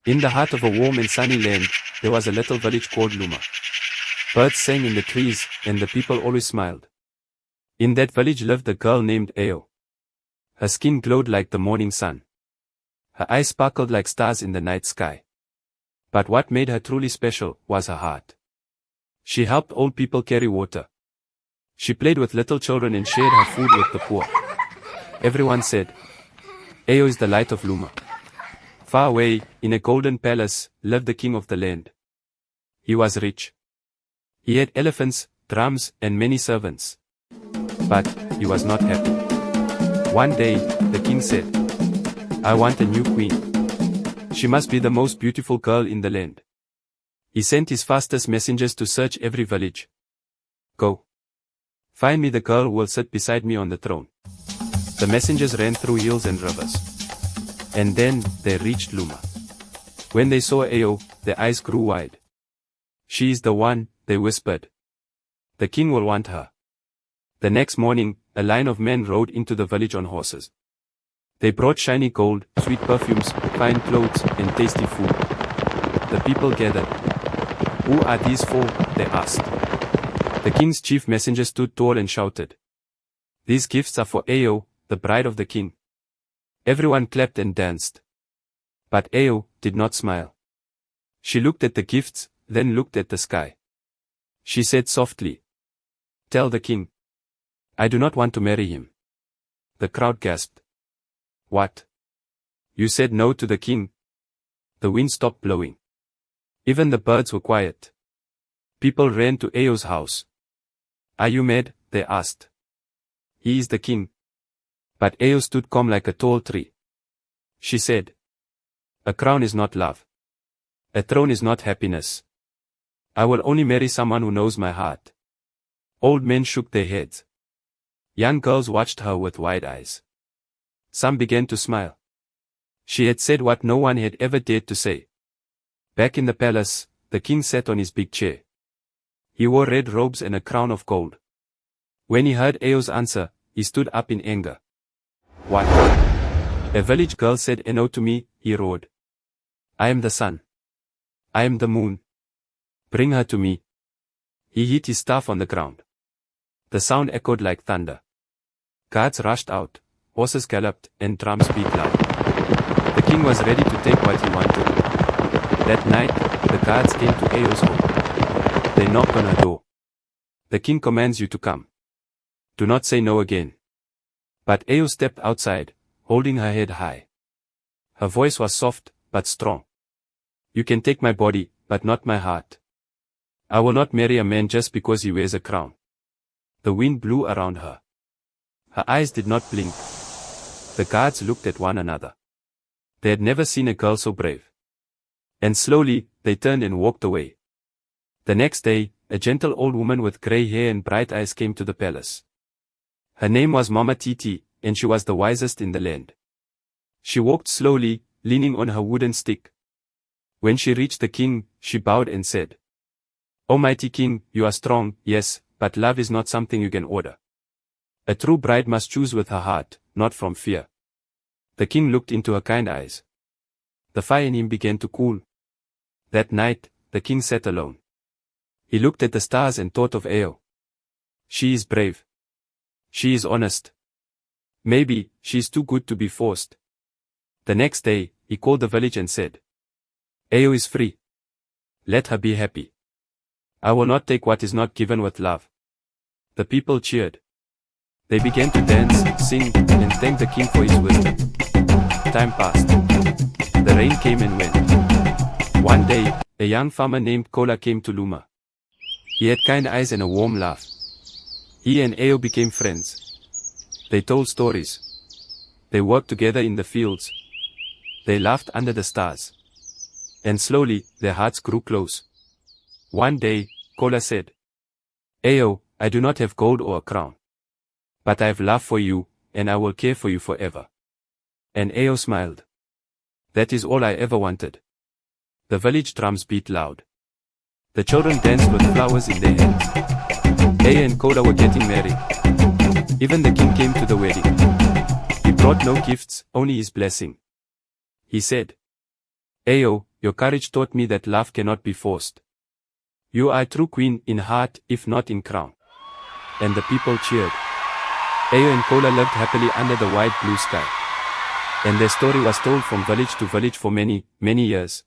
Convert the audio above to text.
In the heart of a warm and sunny land, there was a little village called Luma. Birds sang in the trees, and the people always smiled. In that village lived a girl named Ao. Her skin glowed like the morning sun. Her eyes sparkled like stars in the night sky. But what made her truly special was her heart. She helped old people carry water. She played with little children and shared her food with the poor. Everyone said, Ao is the light of Luma. Far away, in a golden palace, lived the king of the land. He was rich. He had elephants, drums, and many servants. But he was not happy. One day, the king said, I want a new queen. She must be the most beautiful girl in the land. He sent his fastest messengers to search every village. Go. Find me the girl who will sit beside me on the throne. The messengers ran through hills and rivers. And then, they reached Luma. When they saw Ao, their eyes grew wide. She is the one, they whispered. The king will want her. The next morning, a line of men rode into the village on horses. They brought shiny gold, sweet perfumes, fine clothes, and tasty food. The people gathered. Who are these for? They asked. The king's chief messenger stood tall and shouted. These gifts are for Ao, the bride of the king. Everyone clapped and danced. But Ao did not smile. She looked at the gifts, then looked at the sky. She said softly, Tell the king. I do not want to marry him. The crowd gasped. What? You said no to the king? The wind stopped blowing. Even the birds were quiet. People ran to Ao's house. Are you mad? They asked. He is the king. But Ao stood calm like a tall tree. She said, A crown is not love. A throne is not happiness. I will only marry someone who knows my heart. Old men shook their heads. Young girls watched her with wide eyes. Some began to smile. She had said what no one had ever dared to say. Back in the palace, the king sat on his big chair. He wore red robes and a crown of gold. When he heard Ao's answer, he stood up in anger. What? A village girl said no to me, he roared. I am the sun. I am the moon. Bring her to me. He hit his staff on the ground. The sound echoed like thunder. Guards rushed out, horses galloped, and drums beat loud. The king was ready to take what he wanted. That night, the guards came to Ao's home. They knocked on her door. The king commands you to come. Do not say no again. But Ao stepped outside, holding her head high. Her voice was soft, but strong. You can take my body, but not my heart. I will not marry a man just because he wears a crown. The wind blew around her. Her eyes did not blink. The guards looked at one another. They had never seen a girl so brave. And slowly, they turned and walked away. The next day, a gentle old woman with grey hair and bright eyes came to the palace. Her name was Mama Titi, and she was the wisest in the land. She walked slowly, leaning on her wooden stick. When she reached the king, she bowed and said, O mighty king, you are strong, yes, but love is not something you can order. A true bride must choose with her heart, not from fear. The king looked into her kind eyes. The fire in him began to cool. That night, the king sat alone. He looked at the stars and thought of Ao. She is brave. She is honest. Maybe, she is too good to be forced. The next day, he called the village and said, Ao is free. Let her be happy. I will not take what is not given with love. The people cheered. They began to dance, sing, and thank the king for his wisdom. Time passed. The rain came and went. One day, a young farmer named Kola came to Luma. He had kind eyes and a warm laugh. He and Ao became friends. They told stories. They worked together in the fields. They laughed under the stars. And slowly, their hearts grew close. One day, Kola said, Ao, I do not have gold or a crown. But I have love for you, and I will care for you forever. And Ao smiled. That is all I ever wanted. The village drums beat loud. The children danced with flowers in their hands. Ao and Kola were getting married. Even the king came to the wedding. He brought no gifts, only his blessing. He said, Ayo, your courage taught me that love cannot be forced. You are a true queen in heart, if not in crown. And the people cheered. Ayo and Kola lived happily under the wide blue sky. And their story was told from village to village for many, many years.